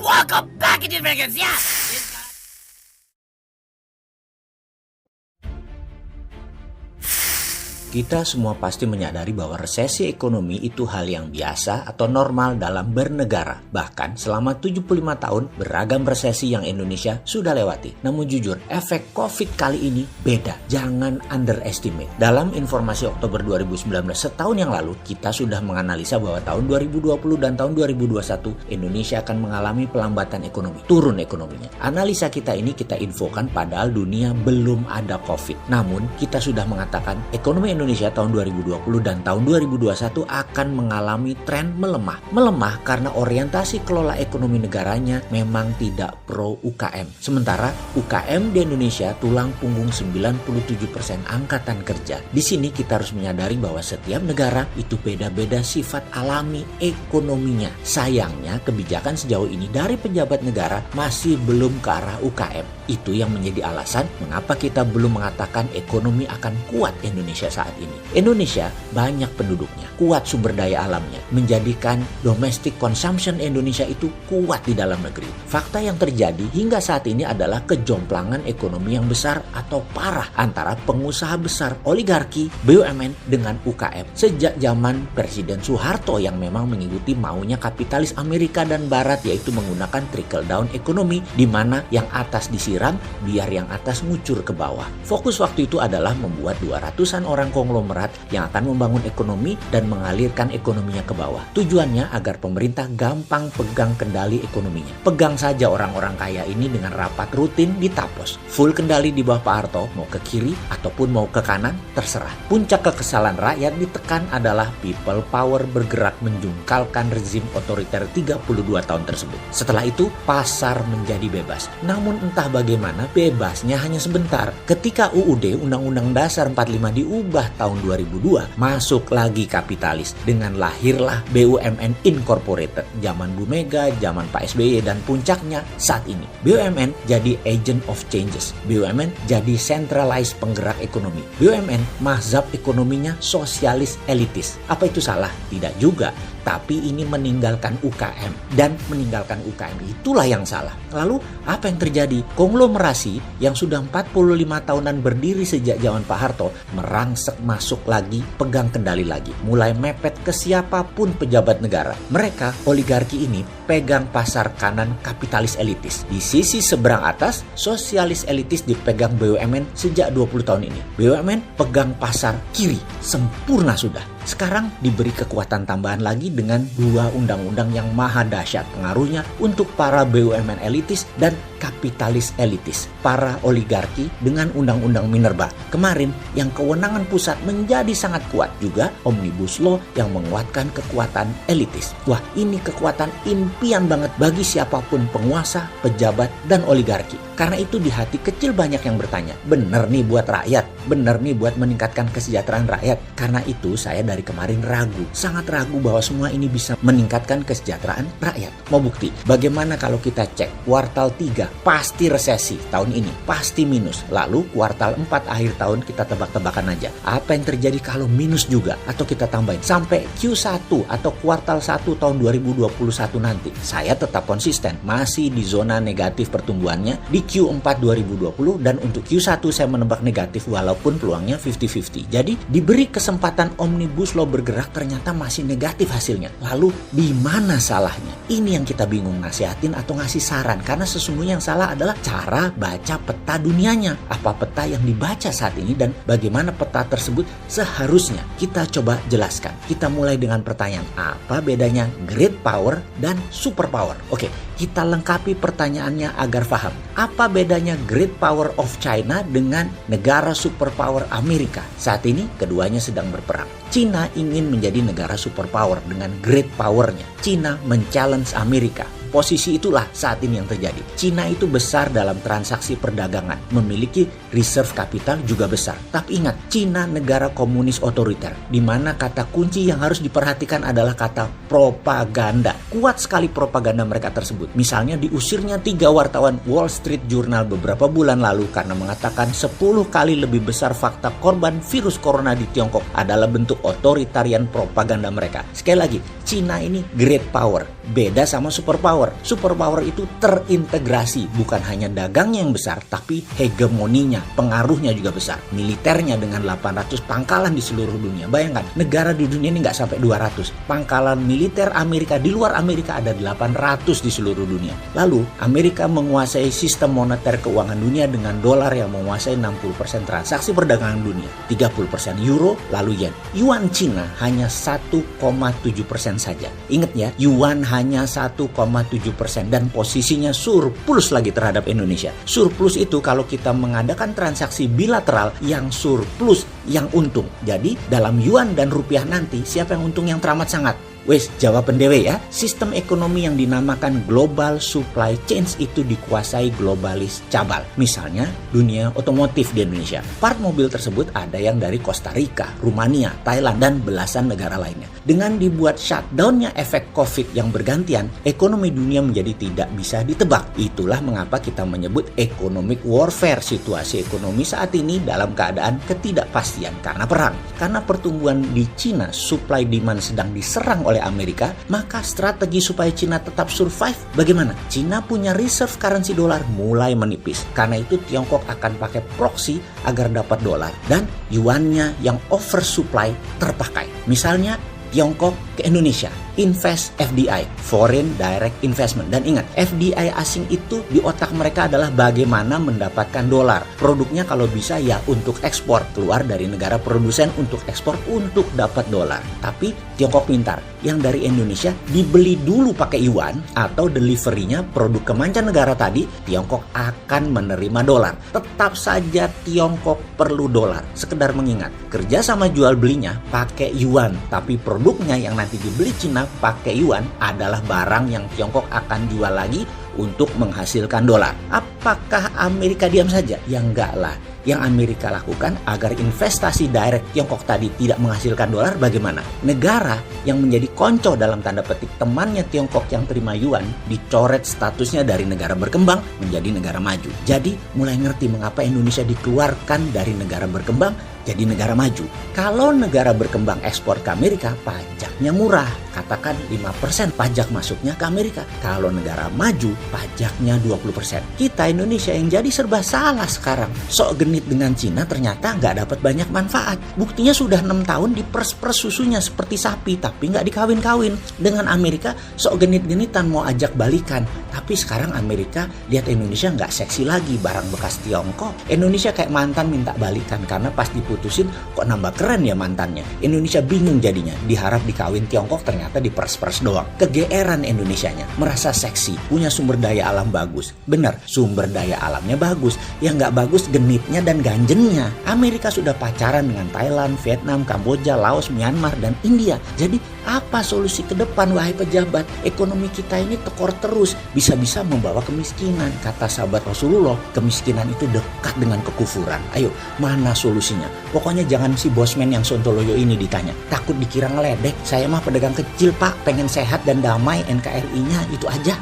welcome back in Vegas, yeah! Kita semua pasti menyadari bahwa resesi ekonomi itu hal yang biasa atau normal dalam bernegara. Bahkan selama 75 tahun beragam resesi yang Indonesia sudah lewati. Namun jujur, efek COVID kali ini beda. Jangan underestimate. Dalam informasi Oktober 2019 setahun yang lalu, kita sudah menganalisa bahwa tahun 2020 dan tahun 2021 Indonesia akan mengalami pelambatan ekonomi. Turun ekonominya. Analisa kita ini kita infokan padahal dunia belum ada COVID. Namun kita sudah mengatakan ekonomi Indonesia tahun 2020 dan tahun 2021 akan mengalami tren melemah. Melemah karena orientasi kelola ekonomi negaranya memang tidak pro UKM. Sementara UKM di Indonesia tulang punggung 97% angkatan kerja. Di sini kita harus menyadari bahwa setiap negara itu beda-beda sifat alami ekonominya. Sayangnya kebijakan sejauh ini dari pejabat negara masih belum ke arah UKM. Itu yang menjadi alasan mengapa kita belum mengatakan ekonomi akan kuat Indonesia saat ini. Indonesia banyak penduduknya, kuat sumber daya alamnya, menjadikan domestic consumption Indonesia itu kuat di dalam negeri. Fakta yang terjadi hingga saat ini adalah kejomplangan ekonomi yang besar atau parah antara pengusaha besar oligarki BUMN dengan UKM. Sejak zaman Presiden Soeharto yang memang mengikuti maunya kapitalis Amerika dan Barat, yaitu menggunakan trickle down ekonomi di mana yang atas disiram biar yang atas ngucur ke bawah. Fokus waktu itu adalah membuat 200-an orang konglomerat yang akan membangun ekonomi dan mengalirkan ekonominya ke bawah. Tujuannya agar pemerintah gampang pegang kendali ekonominya. Pegang saja orang-orang kaya ini dengan rapat rutin di Tapos. Full kendali di bawah Pak Harto, mau ke kiri ataupun mau ke kanan, terserah. Puncak kekesalan rakyat ditekan adalah people power bergerak menjungkalkan rezim otoriter 32 tahun tersebut. Setelah itu, pasar menjadi bebas. Namun entah bagaimana bebasnya hanya sebentar. Ketika UUD Undang-Undang Dasar 45 diubah tahun 2002, masuk lagi kapitalis dengan lahirlah BUMN Incorporated. Zaman Bu Mega, zaman Pak SBY, dan puncaknya saat ini. BUMN jadi agent of changes. BUMN jadi centralized penggerak ekonomi. BUMN mazhab ekonominya sosialis elitis. Apa itu salah? Tidak juga. Tapi ini meninggalkan UKM. Dan meninggalkan UKM itulah yang salah. Lalu apa yang terjadi? Konglomerasi yang sudah 45 tahunan berdiri sejak zaman Pak Harto merangsek masuk lagi, pegang kendali lagi. Mulai mepet ke siapapun pejabat negara. Mereka, oligarki ini, pegang pasar kanan kapitalis elitis. Di sisi seberang atas, sosialis elitis dipegang BUMN sejak 20 tahun ini. BUMN pegang pasar kiri. Sempurna sudah. Sekarang diberi kekuatan tambahan lagi dengan 2 undang-undang yang maha dahsyat pengaruhnya untuk para BUMN elitis dan kapitalis elitis. Para oligarki dengan undang-undang Minerba. Kemarin yang kewenangan pusat menjadi sangat kuat, juga Omnibus Law yang menguatkan kekuatan elitis. Wah, ini kekuatan impian banget bagi siapapun penguasa, pejabat, dan oligarki. Karena itu di hati kecil banyak yang bertanya, bener nih buat rakyat? Bener nih buat meningkatkan kesejahteraan rakyat? Karena itu saya dari kemarin ragu, sangat ragu bahwa semua ini bisa meningkatkan kesejahteraan rakyat. Mau bukti? Bagaimana kalau kita cek kuartal 3 pasti resesi tahun ini, pasti minus. Lalu kuartal 4 akhir tahun kita tebak-tebakan aja. Apa yang terjadi kalau minus juga? Atau kita tambahin sampai Q1 atau kuartal 1 tahun 2021 nanti. Saya tetap konsisten, masih di zona negatif pertumbuhannya di Q4 2020, dan untuk Q1 saya menebak negatif walaupun peluangnya 50-50. Jadi diberi kesempatan Omnibus Law bergerak ternyata masih negatif hasilnya. Lalu di mana salahnya? Ini yang kita bingung nasihatin atau ngasih saran, karena sesungguhnya yang salah adalah cara baca peta dunianya. Apa peta yang dibaca saat ini dan bagaimana peta tersebut seharusnya kita coba jelaskan. Kita mulai dengan pertanyaan, apa bedanya great power dan super power? Oke, kita lengkapi pertanyaannya agar paham. Apa bedanya great power of China dengan negara superpower Amerika? Saat ini keduanya sedang berperang. Cina ingin menjadi negara superpower dengan great powernya. Cina men-challenge Amerika. Posisi itulah saat ini yang terjadi. Cina itu besar dalam transaksi perdagangan, memiliki reserve capital juga besar. Tapi ingat, Cina negara komunis otoriter, di mana kata kunci yang harus diperhatikan adalah kata propaganda. Kuat sekali propaganda mereka tersebut. Misalnya diusirnya 3 wartawan Wall Street Journal beberapa bulan lalu karena mengatakan 10 kali lebih besar fakta korban virus corona di Tiongkok adalah bentuk otoritarian propaganda mereka. Sekali lagi, Cina ini great power, beda sama superpower. Superpower itu terintegrasi, bukan hanya dagangnya yang besar, tapi hegemoninya, pengaruhnya juga besar. Militernya dengan 800 pangkalan di seluruh dunia. Bayangkan, negara di dunia ini nggak sampai 200. Pangkalan militer Amerika di luar Amerika ada 800 di seluruh dunia. Lalu, Amerika menguasai sistem moneter keuangan dunia dengan dolar yang menguasai 60% transaksi perdagangan dunia, 30% euro, lalu yen. Yuan Cina hanya 1,7% saja. Ingat ya, yuan hanya 1,7% dan posisinya surplus lagi terhadap Indonesia. Surplus itu kalau kita mengadakan transaksi bilateral, yang surplus yang untung. Jadi dalam yuan dan rupiah nanti siapa yang untung, yang teramat sangat? Wes, jawaban dewe ya. Sistem ekonomi yang dinamakan global supply chains itu dikuasai globalis cabal. Misalnya dunia otomotif di Indonesia. Part mobil tersebut ada yang dari Costa Rica, Rumania, Thailand, dan belasan negara lainnya. Dengan dibuat shutdown-nya efek COVID yang bergantian, ekonomi dunia menjadi tidak bisa ditebak. Itulah mengapa kita menyebut economic warfare. Situasi ekonomi saat ini dalam keadaan ketidakpastian karena perang. Karena pertumbuhan di Cina, supply demand sedang diserang oleh Amerika, maka strategi supaya Cina tetap survive bagaimana? Cina punya reserve currency dolar mulai menipis. Karena itu Tiongkok akan pakai proxy agar dapat dolar dan yuannya yang oversupply terpakai. Misalnya Tiongkok ke Indonesia, invest FDI, Foreign Direct Investment. Dan ingat, FDI asing itu di otak mereka adalah bagaimana mendapatkan dolar. Produknya kalau bisa ya untuk ekspor, keluar dari negara produsen untuk ekspor untuk dapat dolar. Tapi Tiongkok pintar, yang dari Indonesia dibeli dulu pakai yuan atau deliverynya produk ke mancanegara tadi, Tiongkok akan menerima dolar. Tetap saja Tiongkok perlu dolar. Sekedar mengingat, kerja sama jual belinya pakai yuan, tapi produknya yang nanti dibeli Cina pakai yuan adalah barang yang Tiongkok akan jual lagi untuk menghasilkan dolar. Apakah Amerika diam saja? Ya enggak lah. Yang Amerika lakukan agar investasi direct Tiongkok tadi tidak menghasilkan dolar bagaimana? Negara yang menjadi konco dalam tanda petik temannya Tiongkok yang terima yuan dicoret statusnya dari negara berkembang menjadi negara maju. Jadi mulai ngerti mengapa Indonesia dikeluarkan dari negara berkembang jadi negara maju. Kalau negara berkembang ekspor ke Amerika, pajaknya murah. Katakan 5% pajak masuknya ke Amerika. Kalau negara maju, pajaknya 20%. Kita Indonesia yang jadi serba salah sekarang. Sok genit dengan Cina ternyata nggak dapat banyak manfaat. Buktinya sudah 6 tahun dipers-pers susunya seperti sapi, tapi nggak dikawin-kawin. Dengan Amerika, sok genit-genitan mau ajak balikan. Tapi sekarang Amerika lihat Indonesia nggak seksi lagi, barang bekas Tiongkok. Indonesia kayak mantan minta balikan karena pas diputusin kok nambah keren ya mantannya. Indonesia bingung jadinya, diharap dikawin Tiongkok ternyata dipers-pers doang. Kegeeran Indonesianya, merasa seksi, punya sumber daya alam bagus. Bener, sumber daya alamnya bagus. Yang nggak bagus genitnya dan ganjennya. Amerika sudah pacaran dengan Thailand, Vietnam, Kamboja, Laos, Myanmar, dan India. Jadi apa solusi ke depan wahai pejabat? Ekonomi kita ini tekor terus, bisa-bisa membawa kemiskinan. Kata sahabat Rasulullah, kemiskinan itu dekat dengan kekufuran. Ayo, mana solusinya? Pokoknya jangan si bosman yang sontoloyo ini ditanya. Takut dikira ngeledek. Saya mah pedagang kecil pak, pengen sehat dan damai, NKRI-nya itu aja.